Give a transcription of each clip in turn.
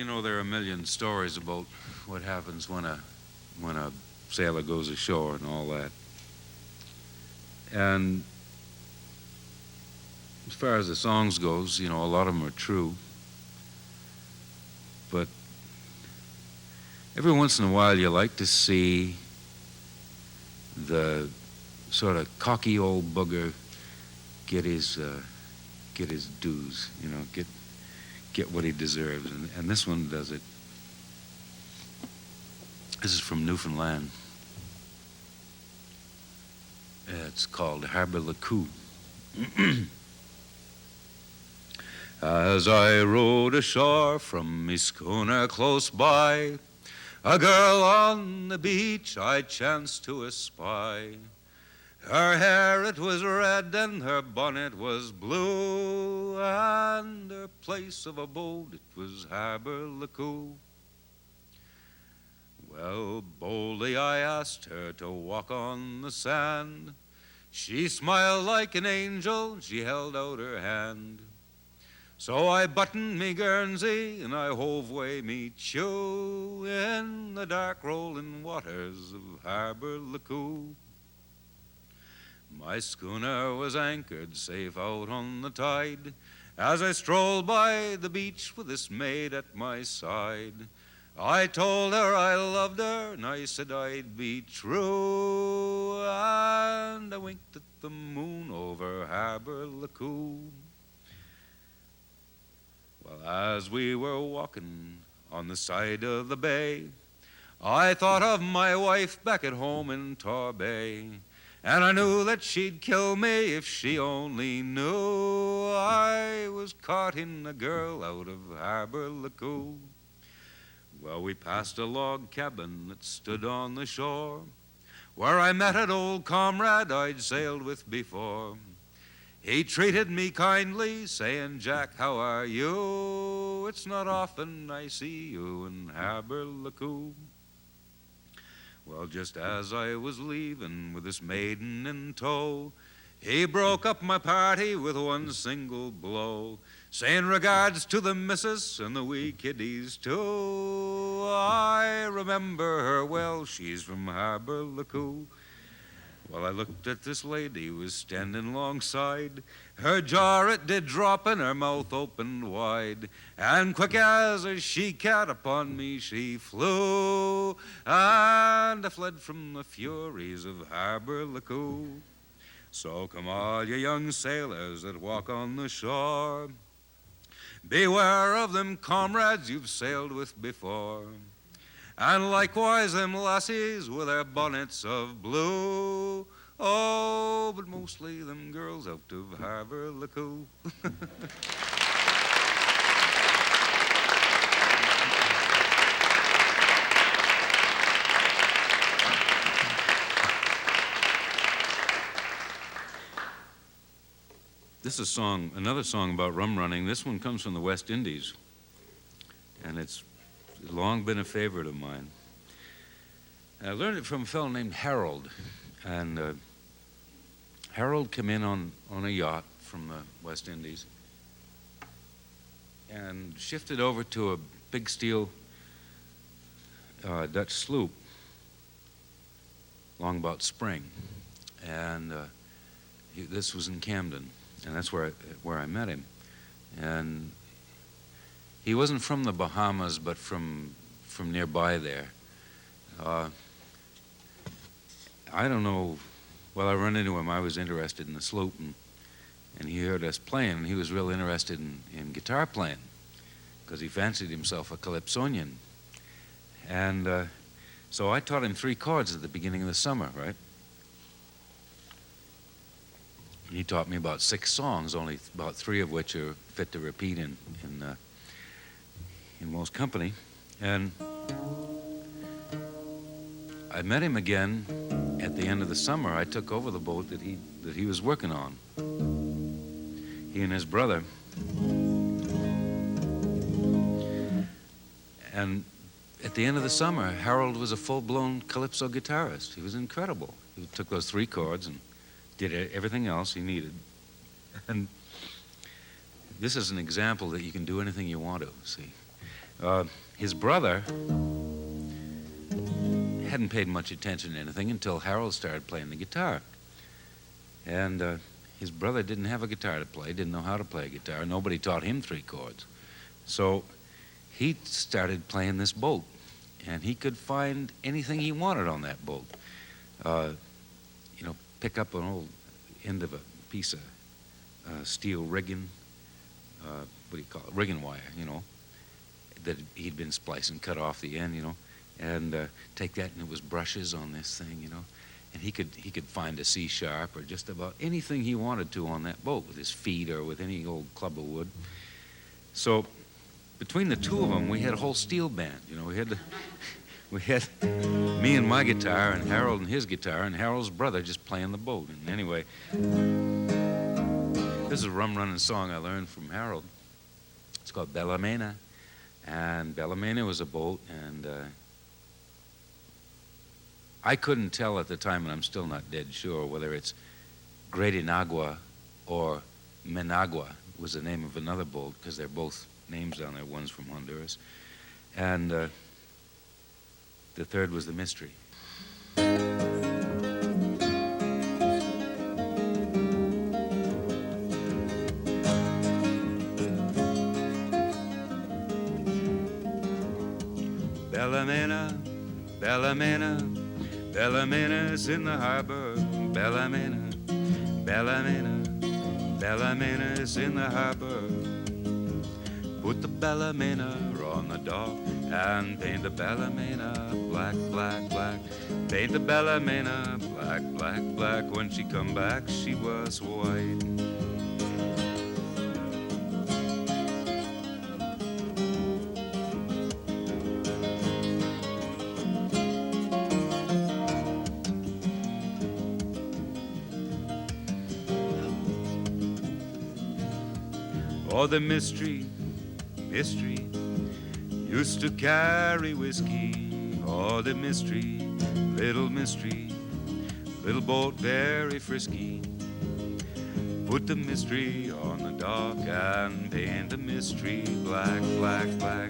you know, there are a million stories about what happens when a sailor goes ashore and all that. And as far as the songs goes, you know, a lot of them are true. But every once in a while you like to see the sort of cocky old booger get his dues, you know, get what he deserves, and this one does it. This is from Newfoundland. It's called Habiliku. As I rowed ashore from me schooner close by, a girl on the beach I chanced to espy. Her hair it was red and her bonnet was blue, and her place of abode it was Habiliku. Well, boldly I asked her to walk on the sand. She smiled like an angel, she held out her hand. So I buttoned me Guernsey and I hove way me chew in the dark rolling waters of Habiliku. My schooner was anchored safe out on the tide as I strolled by the beach with this maid at my side. I told her I loved her and I said I'd be true, and I winked at the moon over Habiliku. Well, as we were walking on the side of the bay, I thought of my wife back at home in Torbay, and I knew that she'd kill me if she only knew I was courting a girl out of Habiliku. Well, we passed a log cabin that stood on the shore, where I met an old comrade I'd sailed with before. He treated me kindly, saying, "Jack, how are you? It's not often I see you in Habiliku." Well, just as I was leaving with this maiden in tow, he broke up my party with one single blow, saying, "Regards to the missus and the wee kiddies too. I remember her well, she's from Habiliku." Well, I looked at this lady who was standing alongside. Her jaw it did drop and her mouth opened wide, and quick as a she-cat upon me she flew, and I fled from the furies of Habiliku. So come all you young sailors that walk on the shore, beware of them comrades you've sailed with before, and likewise them lassies with their bonnets of blue. Oh, but mostly them girls out of Habiliku. This is another song about rum running. This one comes from the West Indies, and it's long been a favorite of mine. I learned it from a fellow named Harold, and Harold came in on a yacht from the West Indies and shifted over to a big steel Dutch sloop Longboat Spring, and this was in Camden, and that's where I met him. And he wasn't from the Bahamas, but from nearby there. I don't know. Well, I run into him. I was interested in the sloop, and he heard us playing, and he was real interested in guitar playing because he fancied himself a Calypsonian. And so I taught him 3 chords at the beginning of the summer, right? He taught me about 6 songs, only about 3 of which are fit to repeat in most company. And I met him again at the end of the summer. I took over the boat that he was working on. He and his brother. And at the end of the summer, Harold was a full-blown Calypso guitarist. He was incredible. He took those 3 chords and did everything else he needed. And this is an example that you can do anything you want to, see. His brother hadn't paid much attention to anything until Harold started playing the guitar. And his brother didn't have a guitar to play, didn't know how to play a guitar. Nobody taught him 3 chords. So he started playing this boat, and he could find anything he wanted on that boat. Pick up an old end of a piece of steel rigging, rigging wire, that he'd been splicing, cut off the end, and take that, and it was brushes on this thing, and he could find a C sharp or just about anything he wanted to on that boat with his feet or with any old club of wood. So between the two of them, we had a whole steel band. We had me and my guitar and Harold and his guitar and Harold's brother just playing the boat. And anyway, this is a rum-running song I learned from Harold. It's called Bella Mena. And Bella Mena was a boat, and I couldn't tell at the time, and I'm still not dead sure, whether it's Great Inagua or Managua was the name of another boat, because they're both names down there. One's from Honduras. And the third was the Mystery. Bella Mena, Bella Mena, Bella Mena's in the harbor. Bella Mena, Bella Mena, Bella Mena's in the harbor. Put the Bella Mena on the dock and paint the Bella Mena black, black, black. Paint the Bella Mena black, black, black. When she come back, she was white. Oh, the mystery used to carry whiskey. Oh, the mystery, little boat very frisky. Put the mystery on the dock and paint the mystery black, black, black.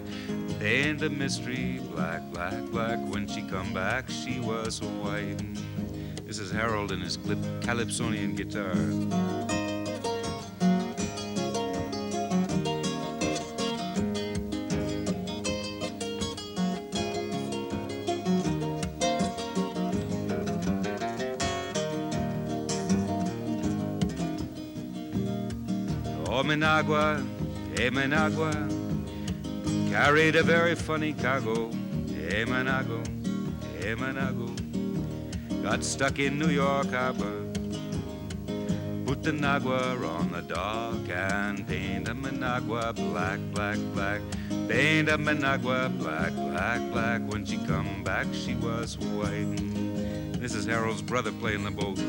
Paint the mystery black, black, black. When she come back, she was white. This is Harold and his Calypsonian guitar. Oh, Managua, Managua, carried a very funny cargo. Managua, got stuck in New York harbor. Put the Nagua on the dock and paint a Managua black, black, black. Paint a Managua black, black, black. When she come back, she was white. This is Harold's brother playing the boat.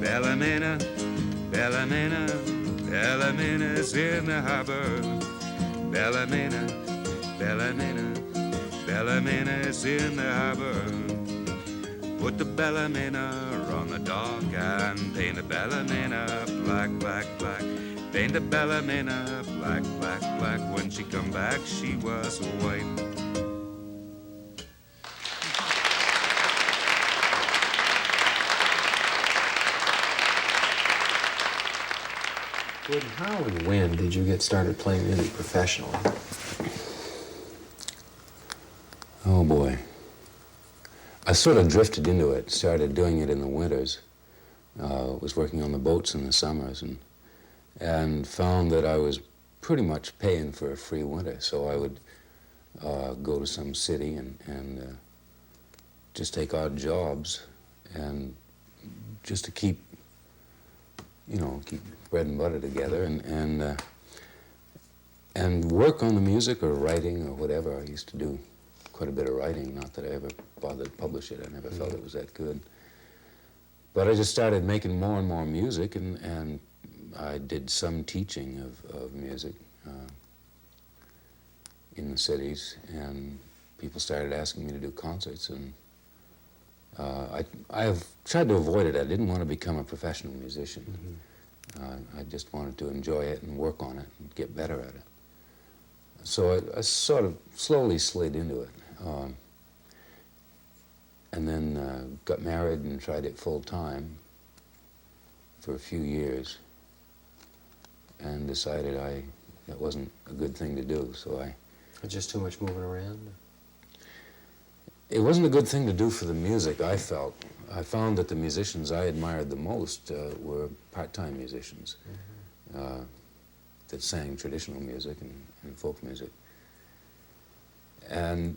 Bella Mena, Bella Mena, Bella Mena's in the harbor. Bella Mena, Bella Mena, Bella Mena's in the harbor. Put the Bella Mena on the dock and paint the Bella Mena black, black, black. Paint the Bella Mena black, black, black. When she come back, she was white. Gordon, how and when did you get started playing music professionally? Oh, boy. I sort of drifted into it, started doing it in the winters. Was working on the boats in the summers and found that I was pretty much paying for a free winter. So I would go to some city and just take odd jobs and just to keep bread and butter together and work on the music or writing or whatever. I used to do quite a bit of writing, not that I ever bothered to publish it. I never felt it was that good. But I just started making more and more music, and I did some teaching of music in the cities, and people started asking me to do concerts, and I've tried to avoid it. I didn't want to become a professional musician. I just wanted to enjoy it and work on it and get better at it. So I sort of slowly slid into it. And then got married and tried it full time for a few years and decided that wasn't a good thing to do, so Just too much moving around? It wasn't a good thing to do for the music, I felt. I found that the musicians I admired the most were part-time musicians that sang traditional music and folk music. And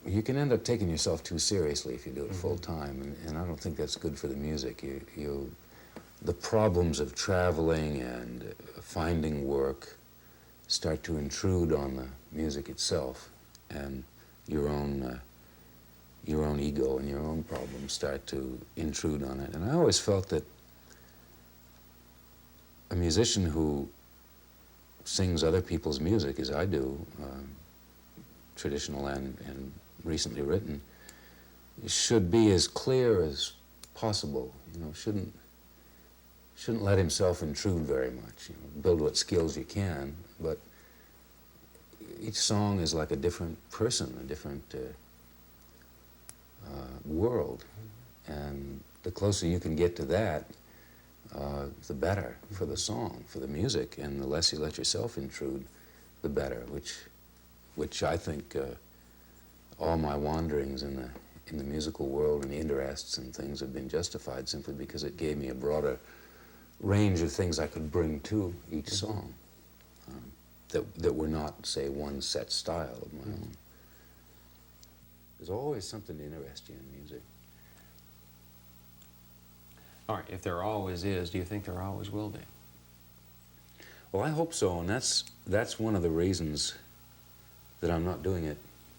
you can end up taking yourself too seriously if you do it full-time, and I don't think that's good for the music. The problems of traveling and finding work start to intrude on the music itself, and your own ego and your own problems start to intrude on it. And I always felt that a musician who sings other people's music, as I do, traditional and recently written, should be as clear as possible. Shouldn't let himself intrude very much. Build what skills you can, but each song is like a different person, a different world, and the closer you can get to that, the better for the song, for the music, and the less you let yourself intrude, the better. Which I think all my wanderings in the musical world and interests and things have been justified simply because it gave me a broader range of things I could bring to each song that were not, say, one set style of my own. There's always something to interest you in music. All right, if there always is, do you think there always will be? Well, I hope so, and that's one of the reasons that I'm not doing it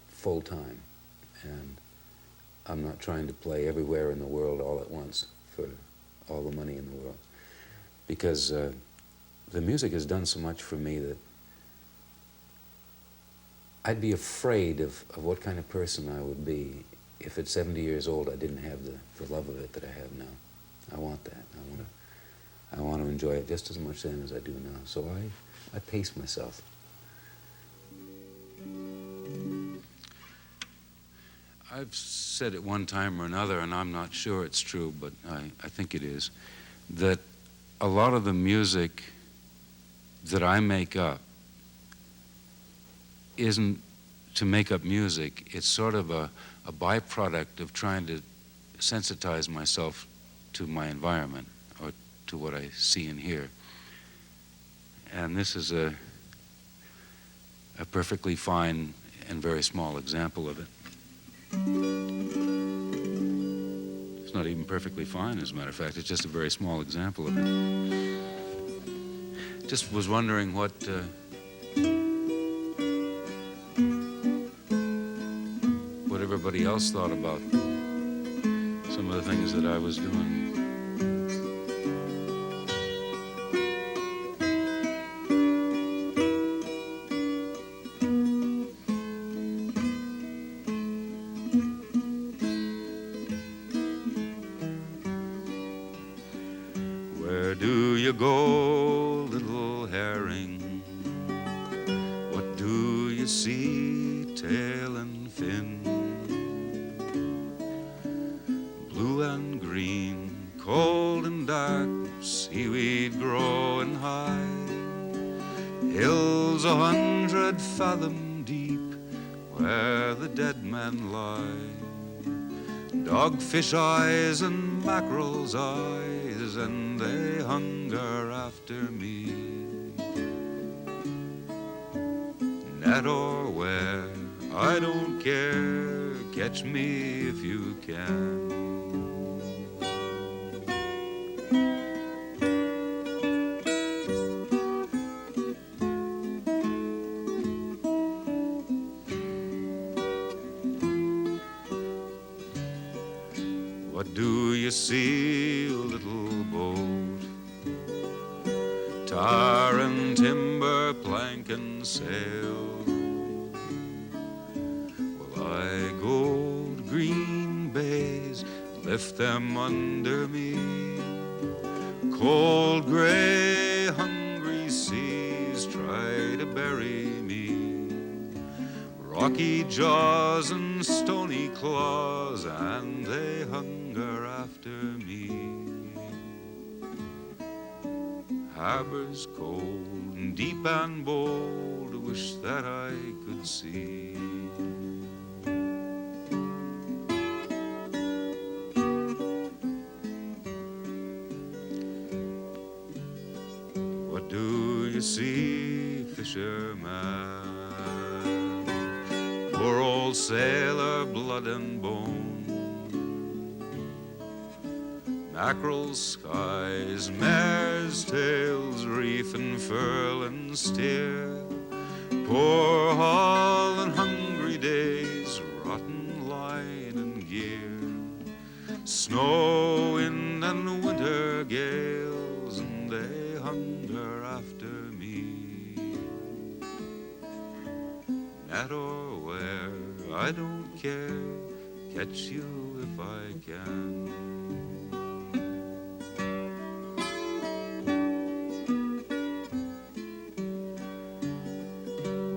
full time, and I'm not trying to play everywhere in the world all at once for all the money in the world, because the music has done so much for me that I'd be afraid of what kind of person I would be if at 70 years old I didn't have the love of it that I have now. I want that. I want to enjoy it just as much then as I do now. So I pace myself. I've said at one time or another, and I'm not sure it's true, but I think it is, that a lot of the music that I make up isn't to make up music. It's sort of a byproduct of trying to sensitize myself to my environment or to what I see and hear. And this is a perfectly fine and very small example of it. It's not even perfectly fine, as a matter of fact. It's just a very small example of it. Just was wondering what everybody else thought about some of the things that I was doing. Where do you go, little herring? What do you see, tail and fin? Blue and green, cold and dark, seaweed growing high, hills 100 fathom deep where the dead men lie, dogfish eyes and mackerel's eyes, and they hunger after me. Net or where, I don't care, catch me if you can. What do you see, little boat? Tar and timber, plank and sail. Well, I go to Green Bay days, lift them under me. Cold, gray, hungry seas try to bury me. Rocky jaws and stony claws, and they hunger after me. Harbors cold and deep and bold, wish that I could see. What do you see, fisherman? Poor old sailor, blood and bone. Mackerel skies, mares' tails, reef and furl and steer. Poor haul and hungry days, rotten line and gear. Snow, wind and winter gales, and they hunger after me. Net or where, I don't care, catch you if I can.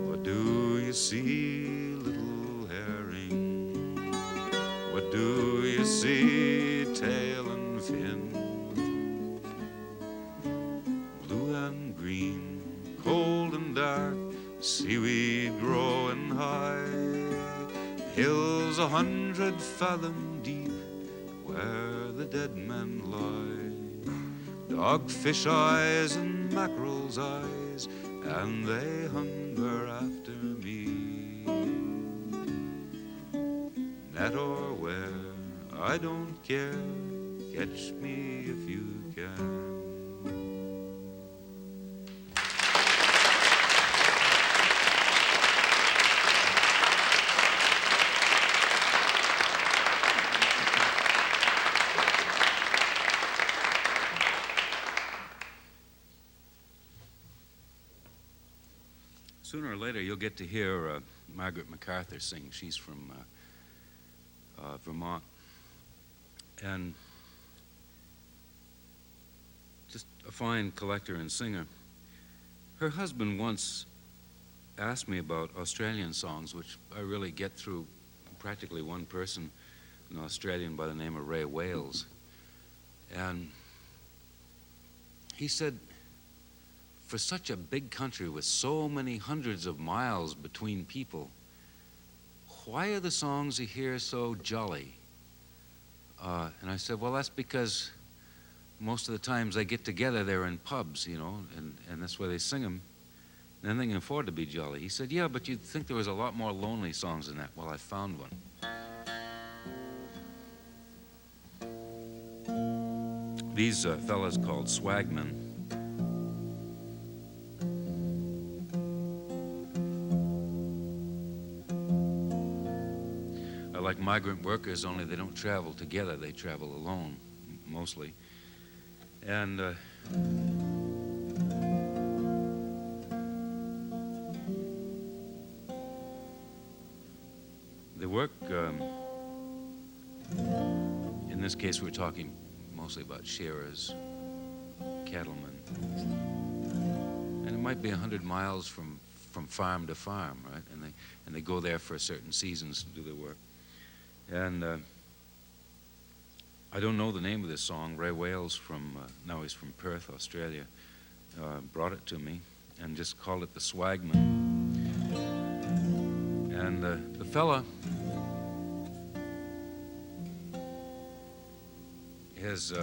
What do you see, little herring? What do you see, tail and fin? Blue and green, cold and dark, seaweed growing high. Hills 100 fathom deep, where the dead men lie. Dogfish eyes and mackerel's eyes, and they hunger after me. Net or where, I don't care, catch me if you can. Sooner or later, you'll get to hear Margaret MacArthur sing. She's from Vermont. And just a fine collector and singer. Her husband once asked me about Australian songs, which I really get through practically one person, an Australian by the name of Ray Wales. And he said, for such a big country with so many hundreds of miles between people, why are the songs you hear so jolly? And I said, well, that's because most of the times they get together, they're in pubs, you know, and that's where they sing them. And then they can afford to be jolly. He said, yeah, but you'd think there was a lot more lonely songs than that. Well, I found one. These fellas called swagmen. Like migrant workers, only they don't travel together, they travel alone, mostly. And they work, in this case we're talking mostly about shearers, cattlemen. And it might be 100 miles from farm to farm, right? And they go there for certain seasons to do their work. And I don't know the name of this song. Ray Wales now he's from Perth, Australia, brought it to me and just called it the Swagman. And the fella has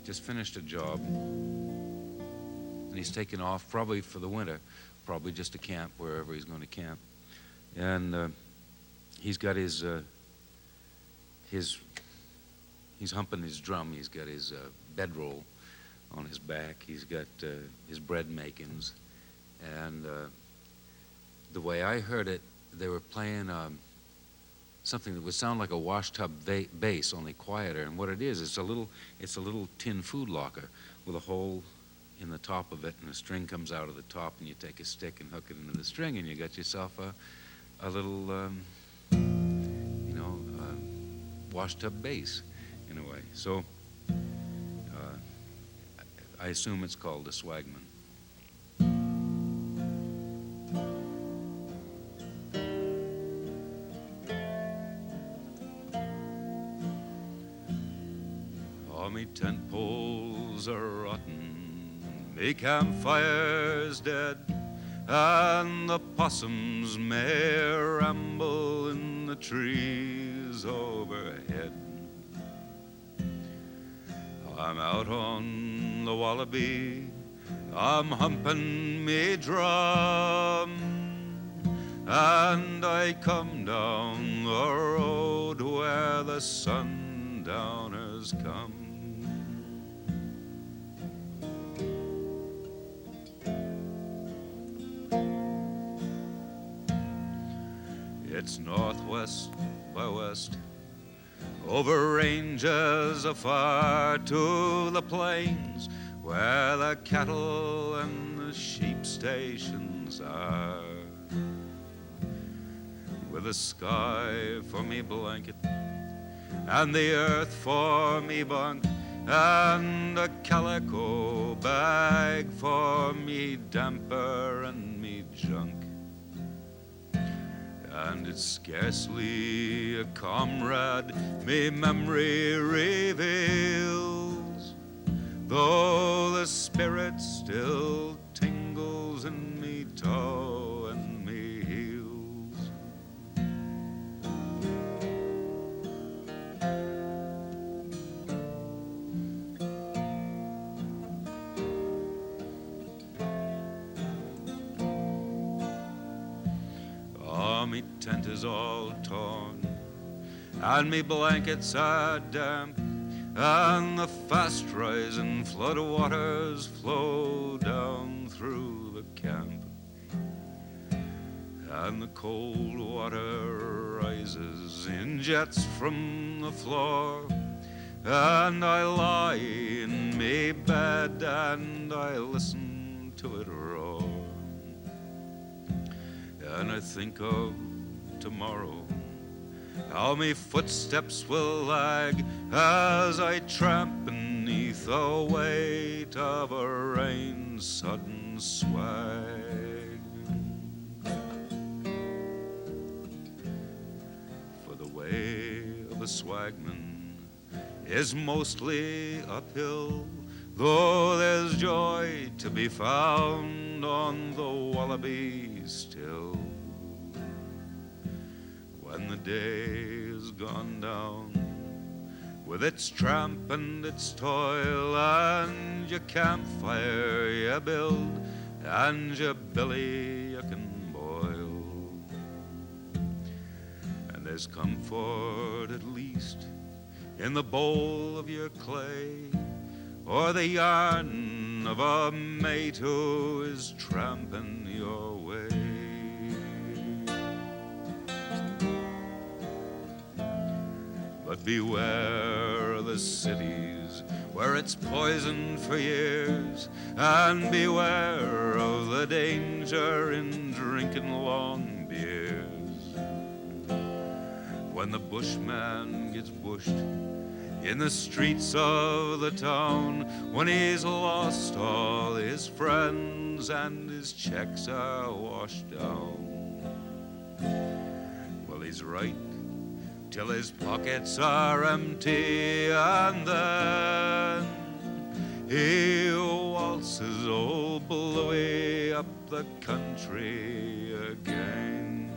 just finished a job, and he's taken off probably for the winter, probably just to camp wherever he's going to camp. And he's got he's humping his drum. He's got his bedroll on his back. He's got his bread makings. And the way I heard it, they were playing something that would sound like a washtub bass, only quieter. And what it is, it's a little tin food locker with a hole in the top of it, and a string comes out of the top, and you take a stick and hook it into the string, and you got yourself a little washed up bass in a way. So I assume it's called a swagman. All me tent poles are rotten, me campfire's dead, and the possums may ramble in the trees overhead. I'm out on the wallaby, I'm humping me drum, and I come down the road where the sundowners come. It's northwest by west, over ranges afar to the plains where the cattle and the sheep stations are. With the sky for me blanket and the earth for me bunk and a calico bag for me damper and me junk. And it's scarcely a comrade me memory reveals, though the spirit still tingles in me toe and me heels. Me tent is all torn, and me blankets are damp, and the fast-rising flood waters flow down through the camp, and the cold water rises in jets from the floor, and I lie in me bed and I listen to it roar. And I think of tomorrow, how me footsteps will lag as I tramp beneath the weight of a rain-sodden swag. For the way of a swagman is mostly uphill, though there's joy to be found on the wallaby still. When the day is gone down with its tramp and its toil, and your campfire you build and your billy you can boil, and there's comfort at least in the bowl of your clay, or the yarn of a mate who is tramping your way. But beware of the cities where it's poisoned for years, and beware of the danger in drinking long beers. When the bushman gets bushed in the streets of the town, when he's lost all his friends and his checks are washed down, well, he's right till his pockets are empty, and then he waltzes old Bluey up the country again.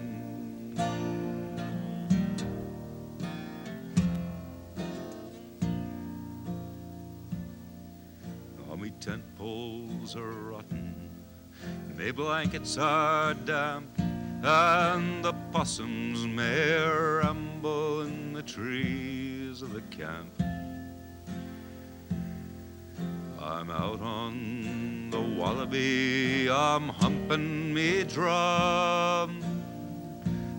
All me tent poles are rotten, me blankets are damp, and the possums may ramble in the trees of the camp. I'm out on the wallaby, I'm humping me drum,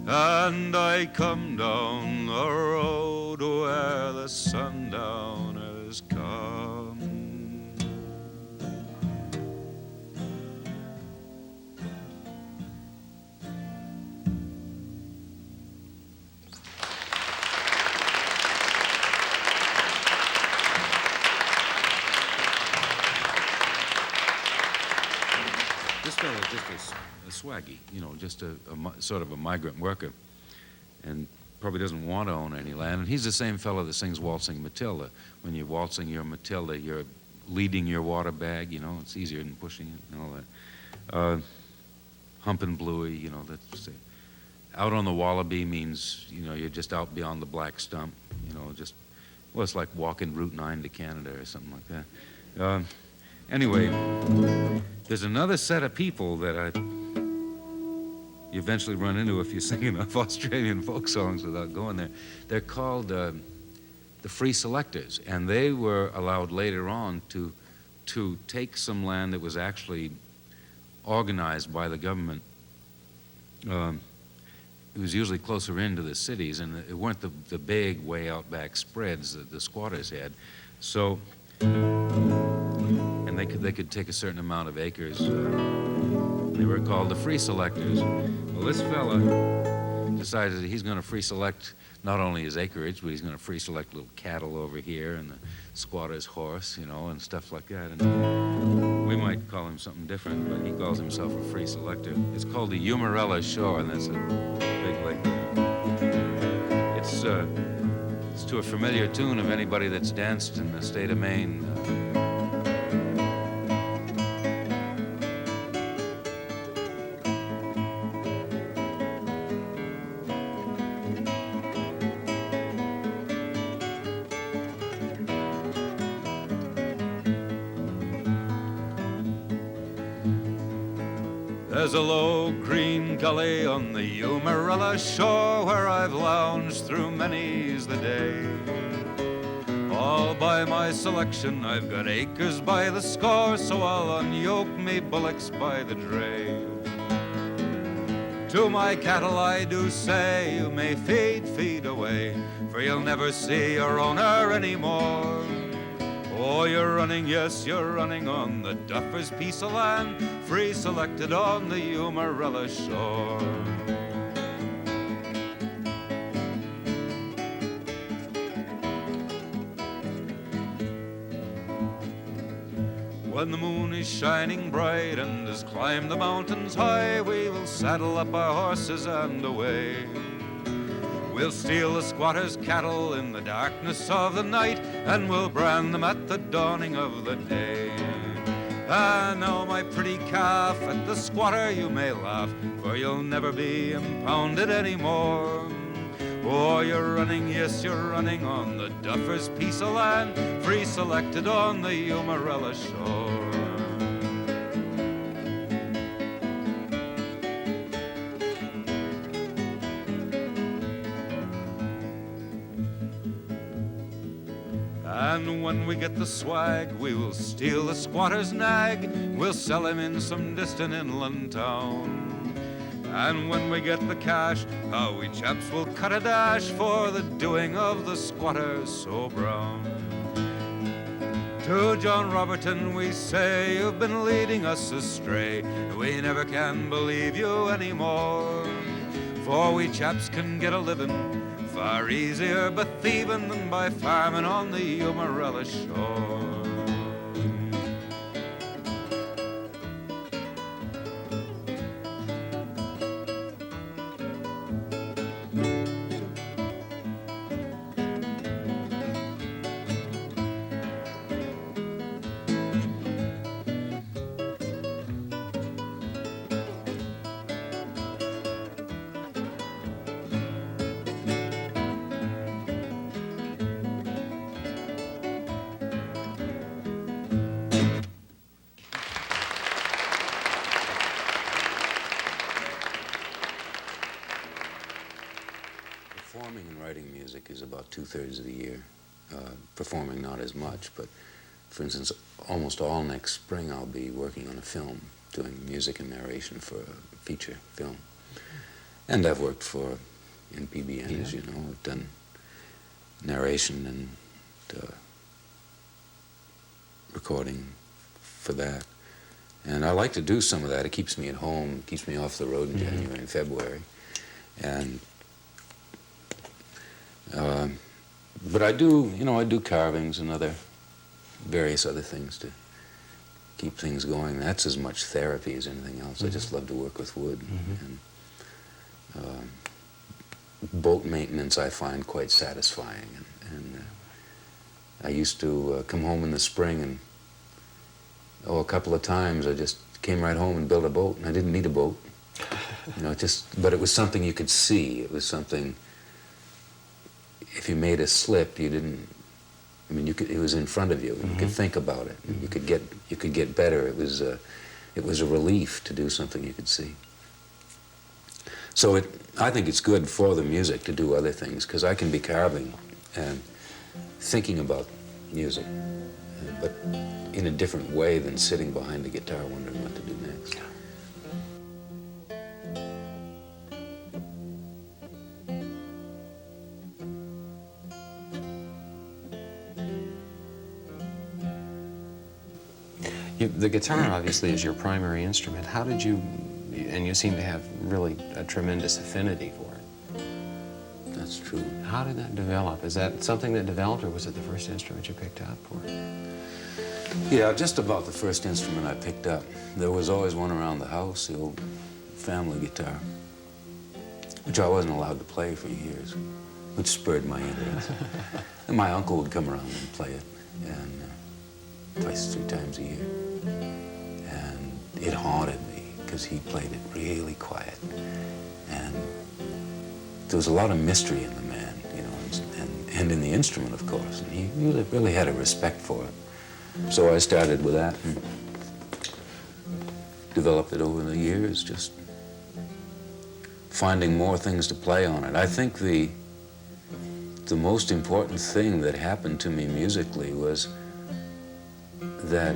and I come down the road where the sundowners come. This fellow is just a swaggy, you know, just sort of a migrant worker, and probably doesn't want to own any land. And he's the same fellow that sings Waltzing Matilda. When you're waltzing your Matilda, you're leading your water bag, you know, it's easier than pushing it and all that. Humpin' Bluey, you know, that's out on the Wallaby means, you know, you're just out beyond the black stump, you know, just, well, it's like walking Route 9 to Canada or something like that. Anyway, there's another set of people that you eventually run into if you sing enough Australian folk songs without going there. They're called the free selectors, and they were allowed later on to take some land that was actually organized by the government. It was usually closer into the cities, and it weren't the big way out back spreads that the squatters had. So, and they could take a certain amount of acres. They were called the free selectors. Well, this fella decided that he's going to free select not only his acreage, but he's going to free select little cattle over here and the squatter's horse, you know, and stuff like that. And we might call him something different, but he calls himself a free selector. It's called the Umarella Shore, and that's a big lake there. It's to a familiar tune of anybody that's danced in the state of Maine. There's a low green gully on the Umarella shore where I've lounged through many's the day. All by my selection, I've got acres by the score, so I'll unyoke me bullocks by the dray. To my cattle I do say, you may feed away, for you'll never see your owner anymore. Oh, you're running, yes, you're running on the Duffer's piece of land, free selected on the Umarella shore. When the moon is shining bright and has climbed the mountains high, we will saddle up our horses and away. We'll steal the squatter's cattle in the darkness of the night, and we'll brand them at the dawning of the day. Ah, now, my pretty calf, at the squatter you may laugh, for you'll never be impounded anymore. Oh, you're running, yes, you're running on the Duffer's piece of land, free selected on the Umarella shore. And when we get the swag, we will steal the squatter's nag. We'll sell him in some distant inland town. And when we get the cash, how we chaps will cut a dash for the doing of the squatter so brown. To John Robertson we say, you've been leading us astray. We never can believe you anymore, for we chaps can get a living far easier by thieving than by farming on the Umarella shore. Performing and writing music is about 2/3 of the year. Performing not as much, but for instance, almost all next spring I'll be working on a film, doing music and narration for a feature film. And I've worked for MPBN, as you know. I've done narration and recording for that. And I like to do some of that. It keeps me at home, keeps me off the road in January and February. And but I do carvings and various other things to keep things going. That's as much therapy as anything else. I just love to work with wood. And boat maintenance I find quite satisfying. And I used to come home in the spring, and a couple of times I just came right home and built a boat, and I didn't need a boat. But it was something you could see. It was something, if you made a slip, you didn't, it was in front of you, and you could think about it, and you could get better. It was a relief to do something you could see. So I think it's good for the music to do other things, because I can be carving and thinking about music, but in a different way than sitting behind the guitar wondering what to do next. The guitar obviously is your primary instrument. How did you, and you seem to have really a tremendous affinity for it. That's true. How did that develop? Is that something that developed, or was it the first instrument you picked up? Yeah, just about the first instrument I picked up. There was always one around the house, the old family guitar, which I wasn't allowed to play for years, which spurred my interest. And my uncle would come around and play it, and twice, 3 times a year. And it haunted me, because he played it really quiet. And there was a lot of mystery in the man, and in the instrument, of course. And he really had a respect for it. So I started with that and developed it over the years, just finding more things to play on it. I think the most important thing that happened to me musically was that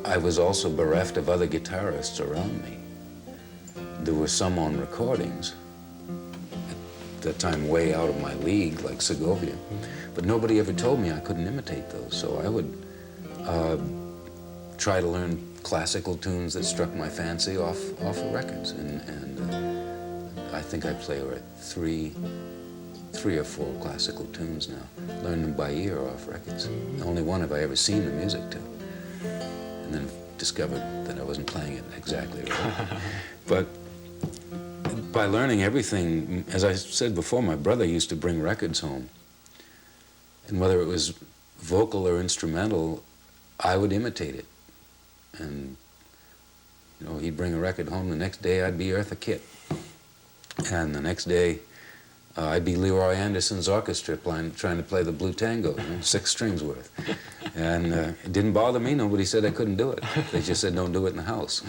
I was also bereft of other guitarists around me. There were some on recordings, at that time way out of my league, like Segovia, but nobody ever told me I couldn't imitate those. So I would try to learn classical tunes that struck my fancy off of records, and I think I play three or four classical tunes now. Learned them by ear off records. Only one have I ever seen the music to. And then discovered that I wasn't playing it exactly right. But by learning everything, as I said before, my brother used to bring records home. And whether it was vocal or instrumental, I would imitate it. And, he'd bring a record home. The next day I'd be Eartha Kitt. And the next day, I'd be Leroy Anderson's orchestra trying to play the Blue Tango, 6 strings worth. And it didn't bother me. Nobody said I couldn't do it. They just said, don't do it in the house.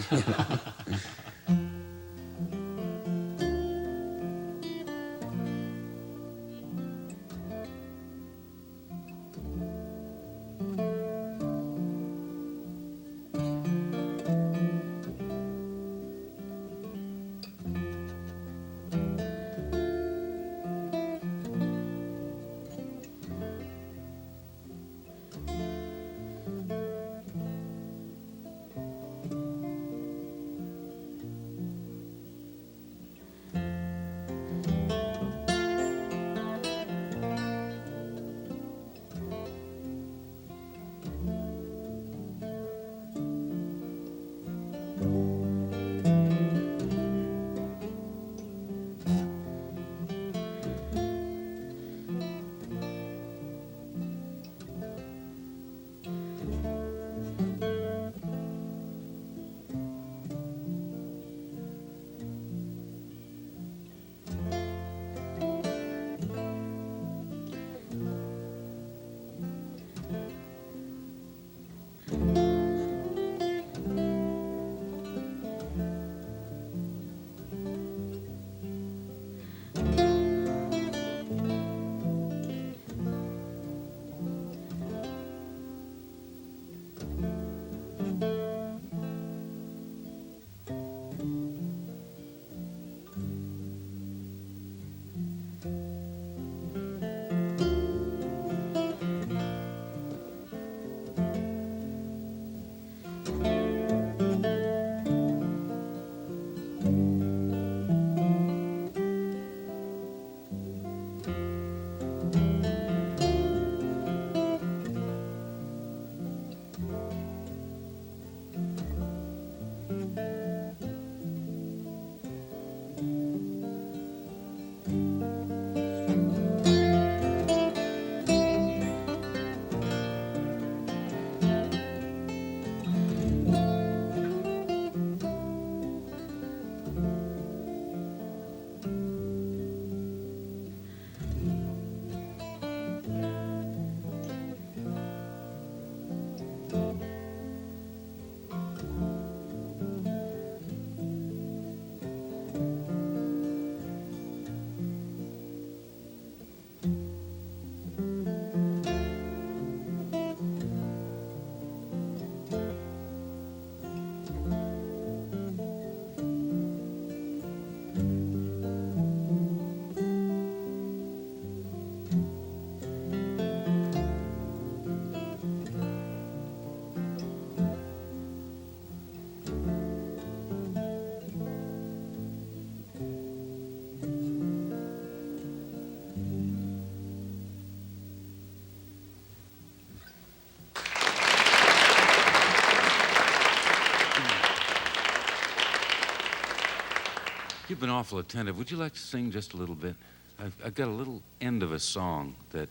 you've been awful attentive, would you like to sing just a little bit? I've got a little end of a song that,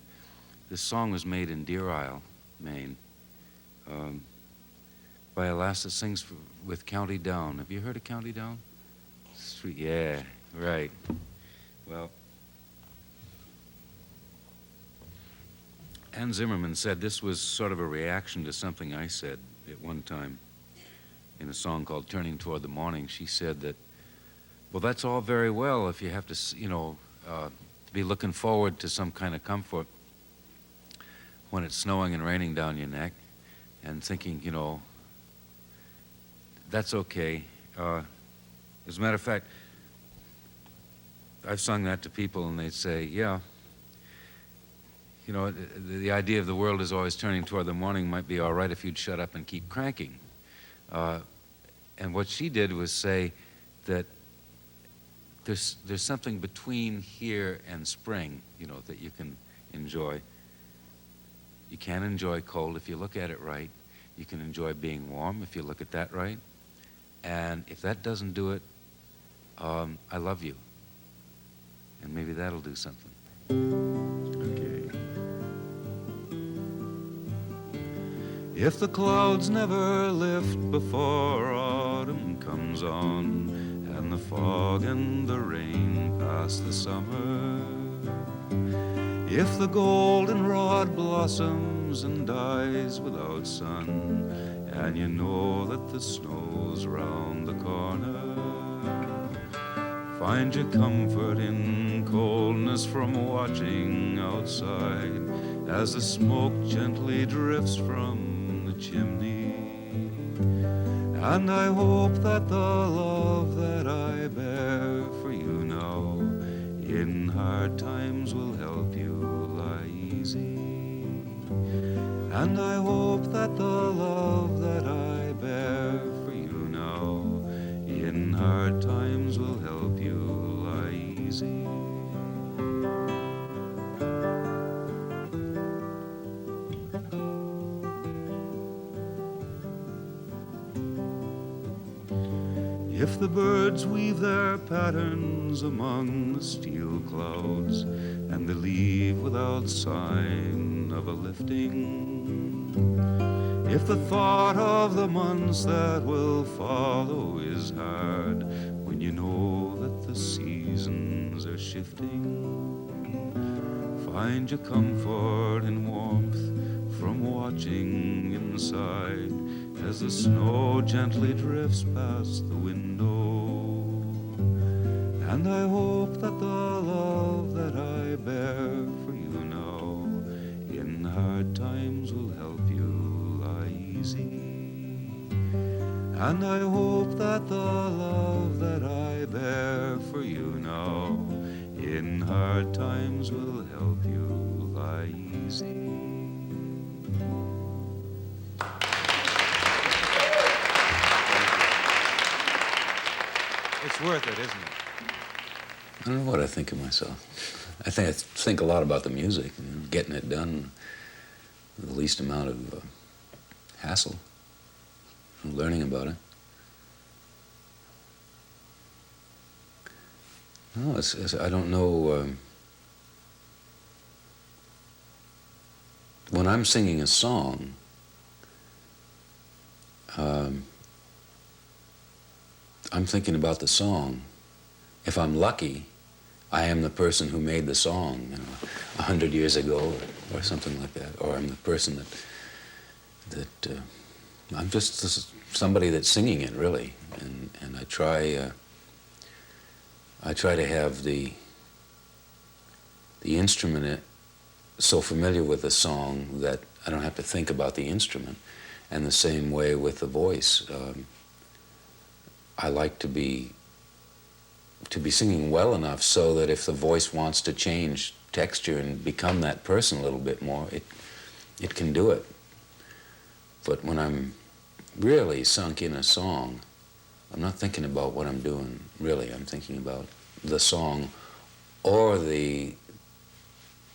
this song was made in Deer Isle, Maine, by a lass that sings with County Down. Have you heard of County Down? Sweet, yeah, right. Well, Ann Zimmerman said this was sort of a reaction to something I said at one time in a song called Turning Toward the Morning. She said that, well, that's all very well if you have to, be looking forward to some kind of comfort when it's snowing and raining down your neck and thinking, that's okay. As a matter of fact, I've sung that to people and they'd say, yeah, the idea of the world is always turning toward the morning might be all right if you'd shut up and keep cranking. And what she did was say that there's something between here and spring, that you can enjoy. You can enjoy cold if you look at it right. You can enjoy being warm if you look at that right. And if that doesn't do it, I love you. And maybe that'll do something. Okay. If the clouds never lift before autumn comes on, and the fog and the rain pass the summer, if the goldenrod blossoms and dies without sun, and you know that the snow's round the corner, find your comfort in coldness from watching outside as the smoke gently drifts from the chimney. And I hope that the love that I bear for you now in hard times will help you lie easy. And I hope that the love that I bear for you now in hard times will help you lie easy. If the birds weave their patterns among the steel clouds, and they leave without sign of a lifting, if the thought of the months that will follow is hard, when you know that the seasons are shifting, find your comfort in warmth from watching inside as the snow gently drifts past the window. And I hope that the love that I bear for you now in hard times will help you lie easy. And I hope that the love that I bear for you now in hard times will help you lie easy. It's worth it, isn't it? I don't know what I think of myself. I think a lot about the music and getting it done with the least amount of hassle and learning about it. No, I don't know. When I'm singing a song, I'm thinking about the song. If I'm lucky, I am the person who made the song 100 years ago or something like that. Or I'm the person that I'm just somebody that's singing it, really. And I try to have the instrument so familiar with the song that I don't have to think about the instrument. And the same way with the voice. I like to be singing well enough so that if the voice wants to change texture and become that person a little bit more, it can do it. But when I'm really sunk in a song, I'm not thinking about what I'm doing, really. I'm thinking about the song or the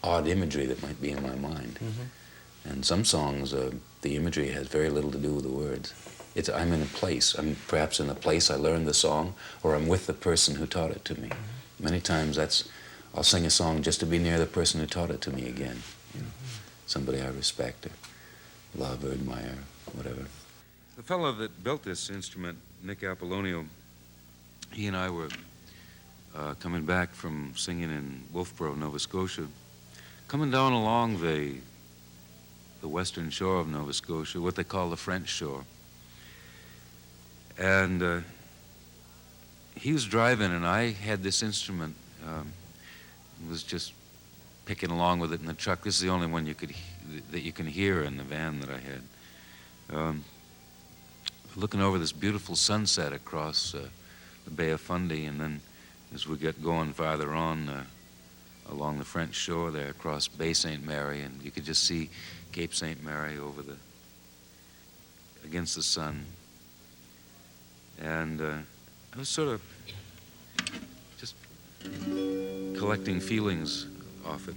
odd imagery that might be in my mind. Mm-hmm. And some songs, the imagery has very little to do with the words. I'm in a place. I'm perhaps in a place I learned the song, or I'm with the person who taught it to me. Many times I'll sing a song just to be near the person who taught it to me again. You know, somebody I respect or love or admire, whatever. The fellow that built this instrument, Nick Apollonio, he and I were coming back from singing in Wolfboro, Nova Scotia, coming down along the western shore of Nova Scotia, what they call the French shore. And he was driving, and I had this instrument, was just picking along with it in the truck. This is the only one that you can hear in the van that I had. Looking over this beautiful sunset across the Bay of Fundy, and then as we get going farther on along the French shore there, across Bay St. Mary, and you could just see Cape St. Mary against the sun. And I was sort of just collecting feelings off it.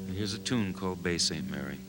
And here's a tune called Bay St. Mary.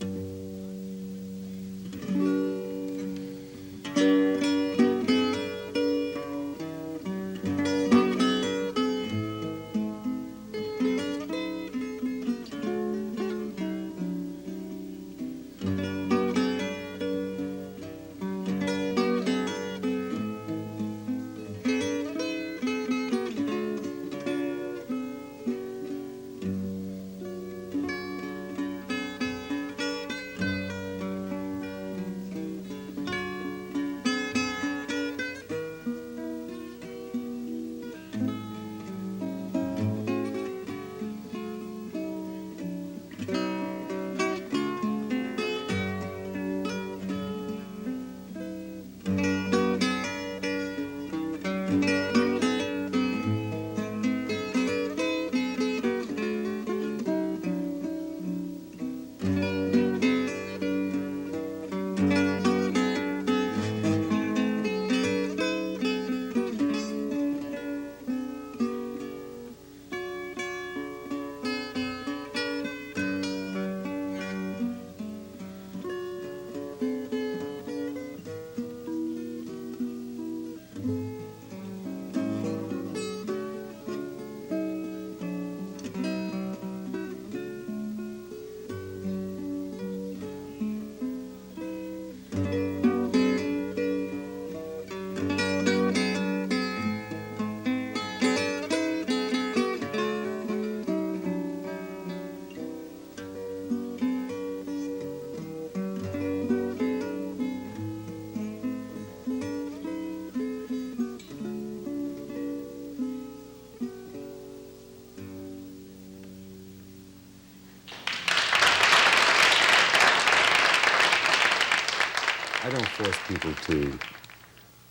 I don't force people to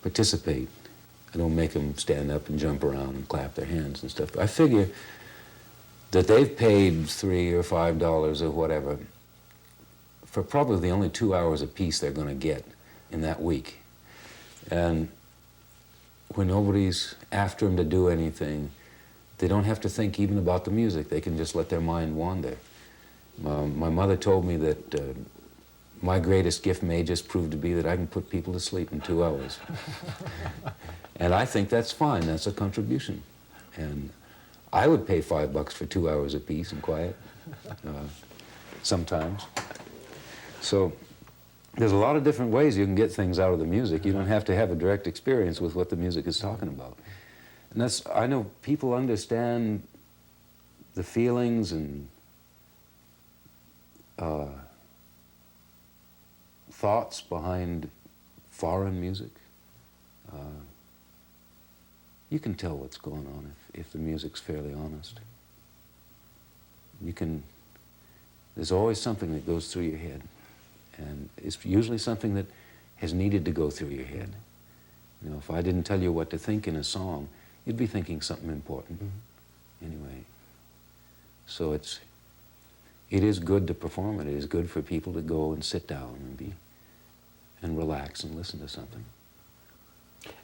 participate. I don't make them stand up and jump around and clap their hands and stuff. I figure that they've paid $3 or $5 or whatever for probably the only 2 hours apiece they're going to get in that week. And when nobody's after them to do anything, they don't have to think even about the music. They can just let their mind wander. My mother told me that my greatest gift may just prove to be that I can put people to sleep in 2 hours. And I think that's fine. That's a contribution. And I would pay $5 for 2 hours apiece in quiet, sometimes. So there's a lot of different ways you can get things out of the music. You don't have to have a direct experience with what the music is talking about. And I know people understand the feelings and thoughts behind foreign music. You can tell what's going on if the music's fairly honest. There's always something that goes through your head, and it's usually something that has needed to go through your head. You know, if I didn't tell you what to think in a song, you'd be thinking something important anyway. So it is good to perform it. It is good for people to go and sit down and relax and listen to something.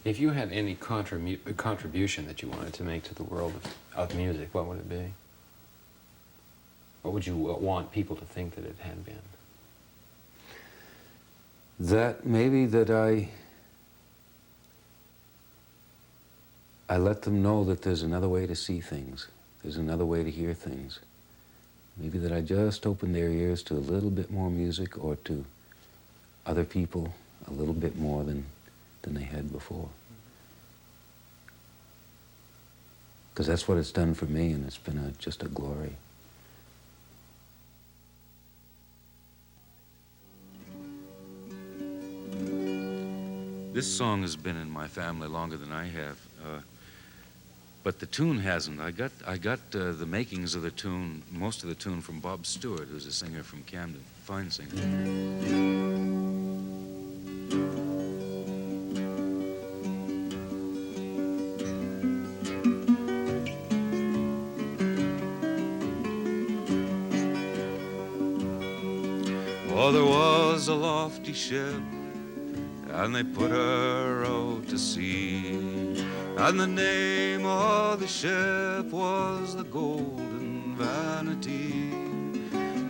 If you had any contribution that you wanted to make to the world of music, what would it be? What would you want people to think that it had been? that maybe that I let them know that there's another way to see things. There's another way to hear things. Maybe that I just opened their ears to a little bit more music, or to other people a little bit more than they had before. Because that's what it's done for me, and it's been just a glory. This song has been in my family longer than I have, but the tune hasn't. I got the makings of the tune, most of the tune, from Bob Stewart, who's a singer from Camden, fine singer. Oh, there was a lofty ship, and they put her out to sea, and the name of the ship was the Golden Vanity,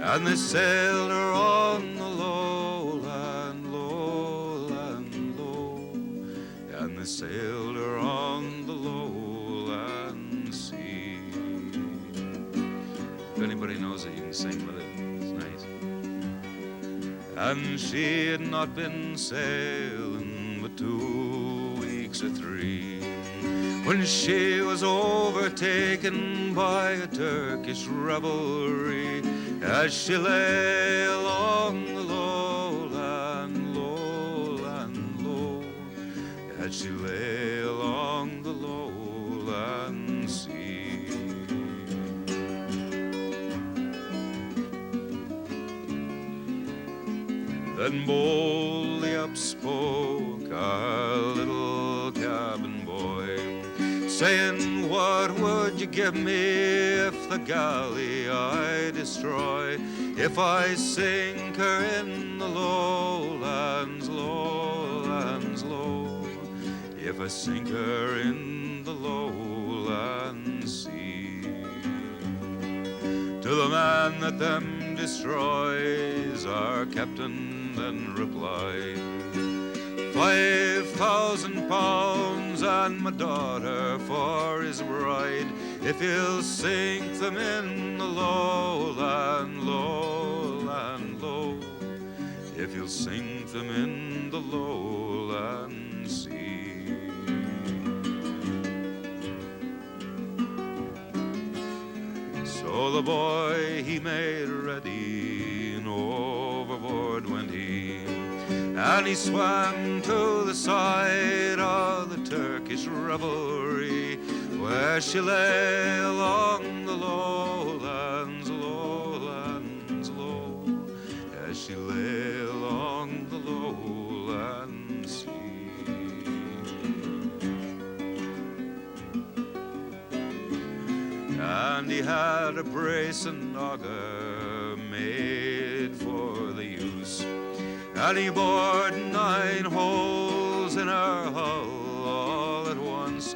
and they sailed her on the lowland, lowland, low, and they sailed her on the lowland sea. If anybody knows it, you can sing with it. It's nice. And she had not been sailing but 2 weeks or 3, when she was overtaken by a Turkish revelry, as she lay along the lowland, lowland, low, as she lay along the lowland sea. Then boldly upspoke our little cabin boy, saying, what would you give me if the galley I destroy, if I sink her in the lowlands, lowlands, low, if I sink her in the lowland sea? To the man that them destroys, our captain then replied, 5,000 pounds and my daughter for his bride, if he'll sink them in the lowland, lowland, low, if he'll sink them in the lowland sea. So the boy he made ready, and overboard went he, and he swam to the side of the Turkish revelry, where she lay along the lowlands, lowlands, low, as she lay along the lowland sea. And he had a brace and auger made for the use, and he bored 9 holes in her hull all at once,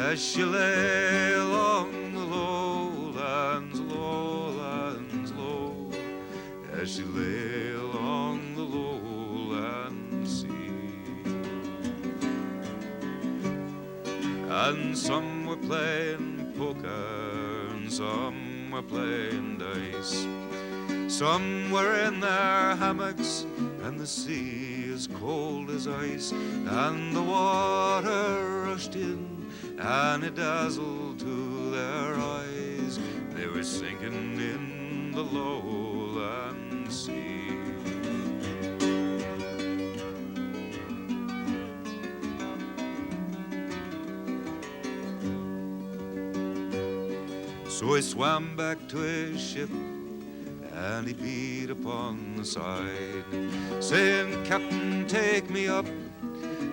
as she lay along the lowlands, lowlands, low, as she lay along the lowland sea. And some were playing poker, and some were playing dice, some were in their hammocks, and the sea as cold as ice, and the water rushed in, and it dazzled to their eyes. They were sinking in the lowland sea. So he swam back to his ship, and he beat upon the side, saying, Captain, take me up,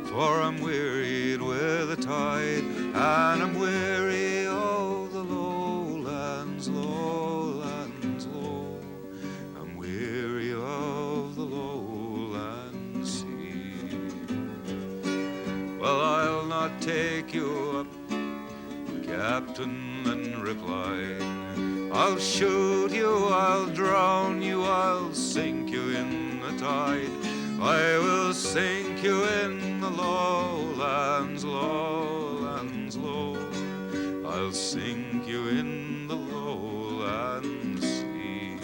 for I'm wearied with the tide, and I'm weary of the lowlands, lowlands, low, I'm weary of the lowland sea. Well, I'll not take you up, the captain then replied, I'll shoot you, I'll drown you, I'll sink you in the tide, I will sink you in the lowlands, lowlands, low. I'll sink you in the lowlands sea.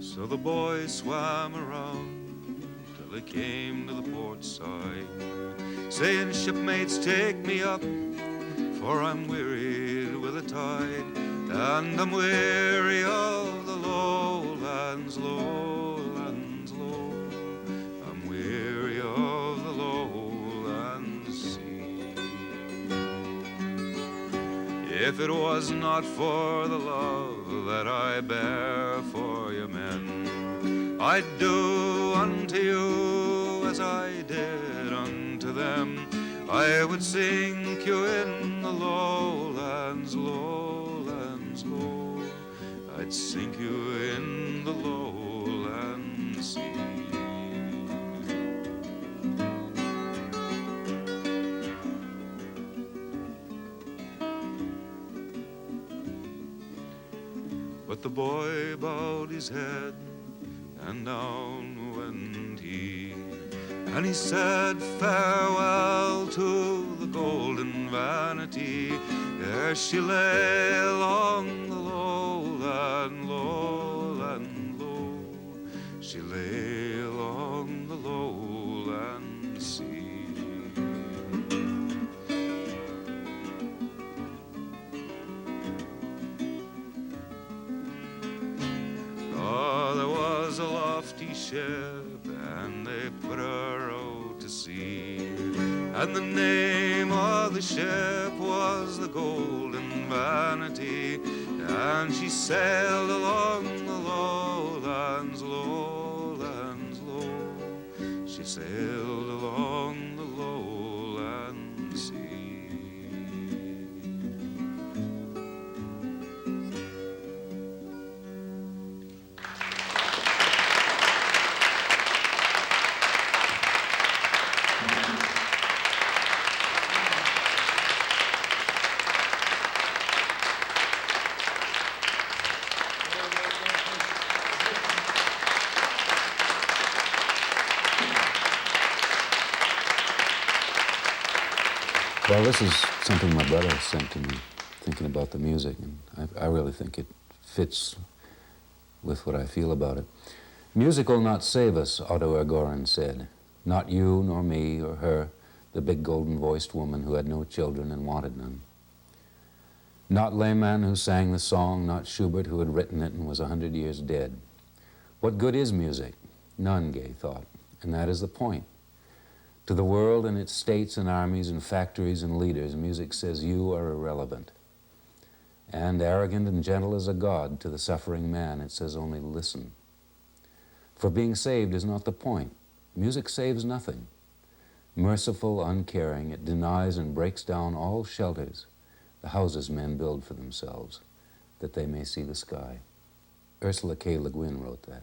So the boy swam around till he came to the port side, saying, shipmates, take me up, for I'm wearied with the tide, and I'm weary of the lowlands, lowlands, low. I'm weary of the lowlands sea. If it was not for the love that I bear for you men, I'd do unto you as I did unto them. I would sink you in the lowlands, lowlands, low. I'd sink you in the lowlands sea. But the boy bowed his head, and down went he, and he said farewell to the golden vanity, ere she lay along the lowland, lowland, low. She lay along the lowland sea. Oh, there was a lofty ship, and they put her out to sea, and the name of the ship was the Golden Vanity, and she sailed along the lowlands, lowlands, low. She sailed along the lowland sea. Well, this is something my brother sent to me, thinking about the music, and I really think it fits with what I feel about it. Music will not save us, Otto Agoran said. Not you, nor me, or her, the big golden-voiced woman who had no children and wanted none. Not Lehman who sang the song, not Schubert who had written it and was 100 years dead. What good is music? None, Gay thought, and that is the point. To the world and its states and armies and factories and leaders, music says you are irrelevant. And arrogant and gentle as a god, to the suffering man, it says only listen. For being saved is not the point. Music saves nothing. Merciful, uncaring, it denies and breaks down all shelters, the houses men build for themselves, that they may see the sky. Ursula K. Le Guin wrote that.